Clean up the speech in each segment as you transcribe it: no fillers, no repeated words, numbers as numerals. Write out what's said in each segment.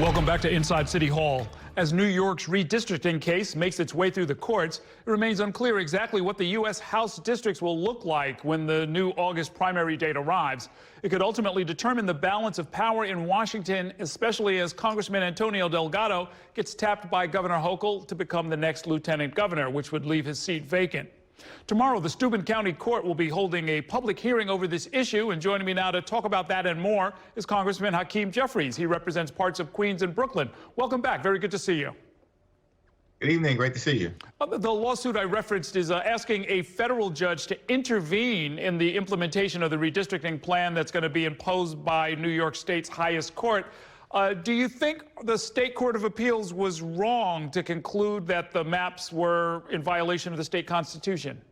Welcome back to Inside City Hall. As New York's redistricting case makes its way through the courts, it remains unclear exactly what the U.S. House districts will look like when the new August primary date arrives. It could ultimately determine the balance of power in Washington, especially as Congressman Antonio Delgado gets tapped by Governor Hochul to become the next lieutenant governor, which would leave his seat vacant. Tomorrow, the Steuben County Court will be holding a public hearing over this issue, and joining me now to talk about that and more is Congressman Hakeem Jeffries. He represents parts of Queens and Brooklyn. Welcome back. Very good to see you. Good evening. Great to see you. The lawsuit I referenced is asking a federal judge to intervene in the implementation of the redistricting plan that's going to be imposed by New York State's highest court. Do you think the State Court of Appeals was wrong to conclude that the maps were in violation of the state constitution?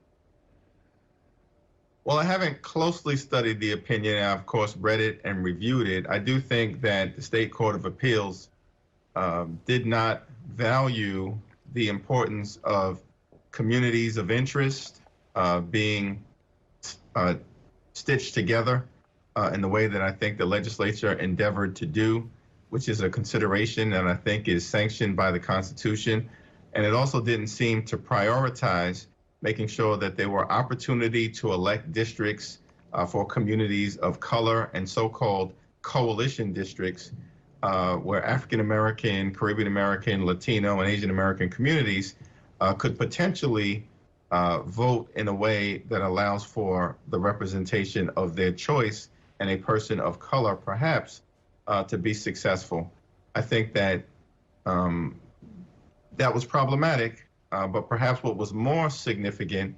Well, I haven't closely studied the opinion. I, of course, read it and reviewed it. I do think that the State Court of Appeals did not value the importance of communities of interest being stitched together in the way that I think the legislature endeavored to do, which is a consideration that I think is sanctioned by the Constitution. And it also didn't seem to prioritize making sure that there were opportunity to elect districts for communities of color and so-called coalition districts where African-American, Caribbean-American, Latino, and Asian-American communities could potentially vote in a way that allows for the representation of their choice and a person of color, perhaps, to be successful. I think that that was problematic, but perhaps what was more significant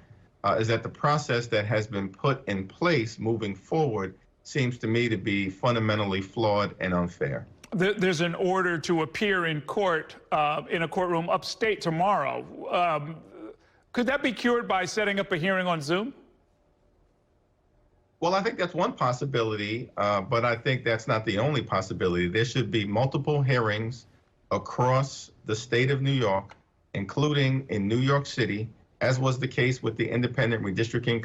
is that the process that has been put in place moving forward seems to me to be fundamentally flawed and unfair. There's an order to appear in court in a courtroom upstate tomorrow. Could that be cured by setting up a hearing on Zoom? Well, I think that's one possibility, but I think that's not the only possibility. There should be multiple hearings across the state of New York, including in New York City, as was the case with the Independent Redistricting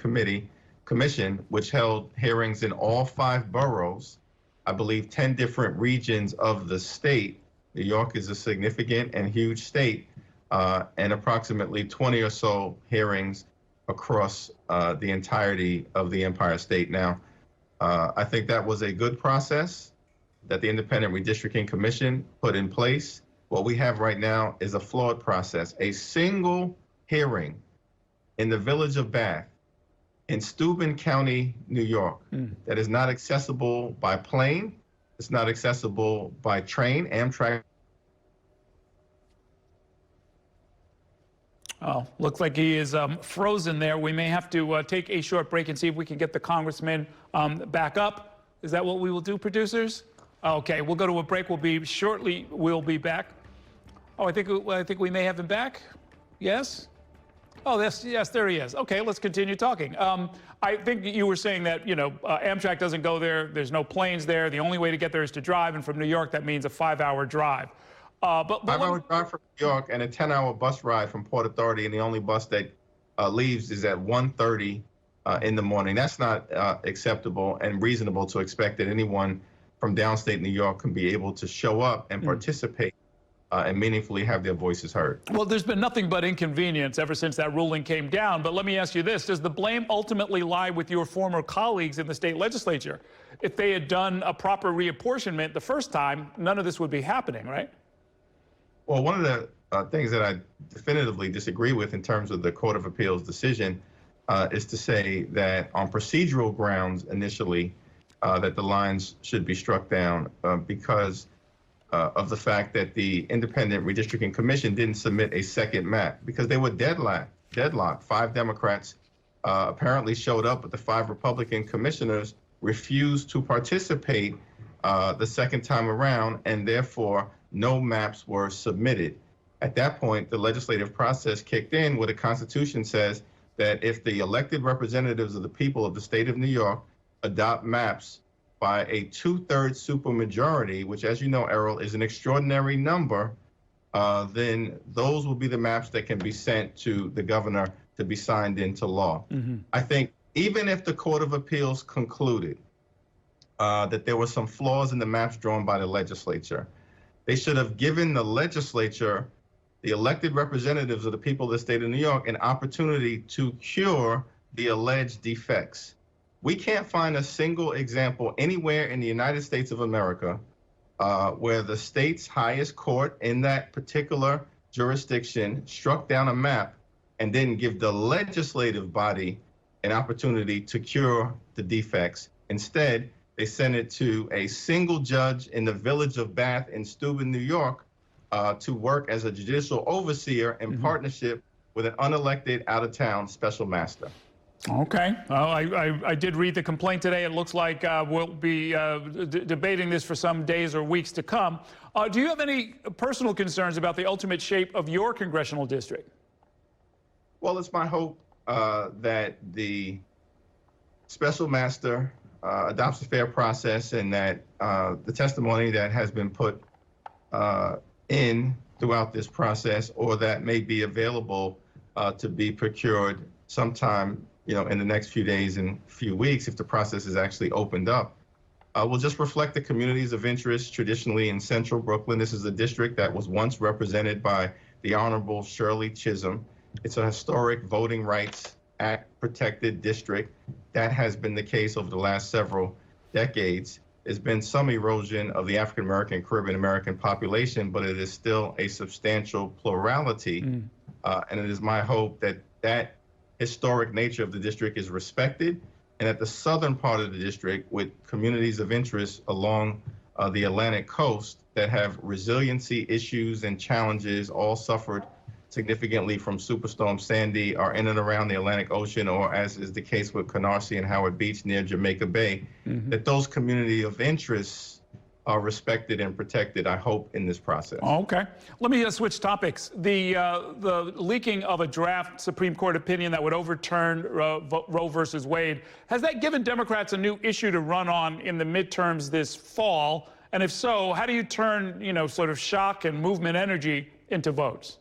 Commission, which held hearings in all 5 boroughs, I believe 10 different regions of the state. New York is a significant and huge state, and approximately 20 or so hearings across the entirety of the Empire State. Now, I think that was a good process that the Independent Redistricting Commission put in place. What we have right now is a flawed process. A single hearing in the village of Bath in Steuben County, New York, that is not accessible by plane, it's not accessible by train, Amtrak. Oh, looks like he is frozen there. We may have to take a short break and see if we can get the congressman back up. Is that what we will do, producers? Okay, we'll go to a break. We'll be back. Oh, I think we may have him back. Yes? Oh, yes, there he is. Okay, let's continue talking. I think you were saying that, Amtrak doesn't go there. There's no planes there. The only way to get there is to drive, and from New York, that means a 5-hour drive. But 5-hour drive from New York and a 10-hour bus ride from Port Authority, and the only bus that leaves is at 1:30 in the morning. That's not acceptable and reasonable to expect that anyone from downstate New York can be able to show up and participate and meaningfully have their voices heard. Well, there's been nothing but inconvenience ever since that ruling came down. But let me ask you this. Does the blame ultimately lie with your former colleagues in the state legislature? If they had done a proper reapportionment the first time, none of this would be happening, right? Well, one of the things that I definitively disagree with in terms of the Court of Appeals decision is to say that on procedural grounds initially that the lines should be struck down because of the fact that the Independent Redistricting Commission didn't submit a second map because they were deadlocked. 5 Democrats apparently showed up, but the 5 Republican commissioners refused to participate the second time around, and therefore no maps were submitted. At that point, the legislative process kicked in where the Constitution says that if the elected representatives of the people of the state of New York adopt maps by a 2/3 supermajority, which, as you know, Errol, is an extraordinary number, then those will be the maps that can be sent to the governor to be signed into law. I think even if the Court of Appeals concluded that there were some flaws in the maps drawn by the legislature, They should have given the legislature, the elected representatives of the people of the state of New York, an opportunity to cure the alleged defects. We can't find a single example anywhere in the United States of America where the state's highest court in that particular jurisdiction struck down a map and didn't give the legislative body an opportunity to cure the defects. Instead, they sent it to a single judge in the village of Bath in Steuben, New York, to work as a judicial overseer in partnership with an unelected out-of-town special master. Okay. Well, I did read the complaint today. It looks like we'll be debating this for some days or weeks to come. Do you have any personal concerns about the ultimate shape of your congressional district? Well, it's my hope that the special master adopts a fair process, and that the testimony that has been put in throughout this process, or that may be available to be procured sometime, in the next few days and few weeks, if the process is actually opened up, will just reflect the communities of interest traditionally in central Brooklyn. This is a district that was once represented by the Honorable Shirley Chisholm. It's a historic Voting Rights Act protected district. That has been the case over the last several decades. There's been some erosion of the African American, Caribbean American population, but it is still a substantial plurality. And it is my hope that that historic nature of the district is respected, and that the southern part of the district, with communities of interest along the Atlantic coast that have resiliency issues and challenges, all suffered significantly from Superstorm Sandy, are in and around the Atlantic Ocean, or as is the case with Canarsie and Howard Beach near Jamaica Bay, that those community of interests are respected and protected, I hope, in this process. Okay. Let me switch topics. The leaking of a draft Supreme Court opinion that would overturn Roe versus Wade, has that given Democrats a new issue to run on in the midterms this fall? And if so, how do you turn, sort of shock and movement energy into votes?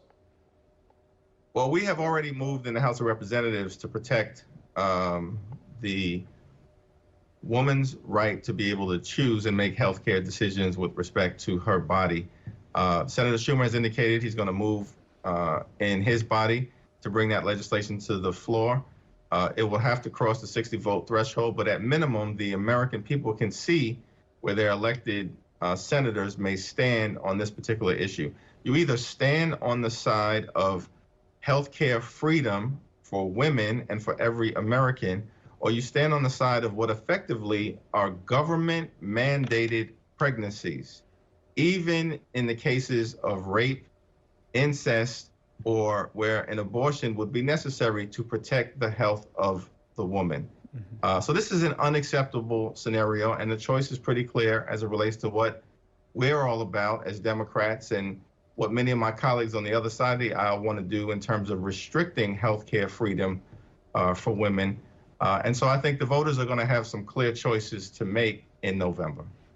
Well, we have already moved in the House of Representatives to protect the woman's right to be able to choose and make healthcare decisions with respect to her body. Senator Schumer has indicated he's going to move in his body to bring that legislation to the floor. It will have to cross the 60-vote threshold, but at minimum, the American people can see where their elected senators may stand on this particular issue. You either stand on the side of healthcare freedom for women and for every American, or you stand on the side of what effectively are government-mandated pregnancies, even in the cases of rape, incest, or where an abortion would be necessary to protect the health of the woman. So this is an unacceptable scenario, and the choice is pretty clear as it relates to what we're all about as Democrats, and what many of my colleagues on the other side of the aisle want to do in terms of restricting healthcare freedom for women. And so I think the voters are going to have some clear choices to make in November.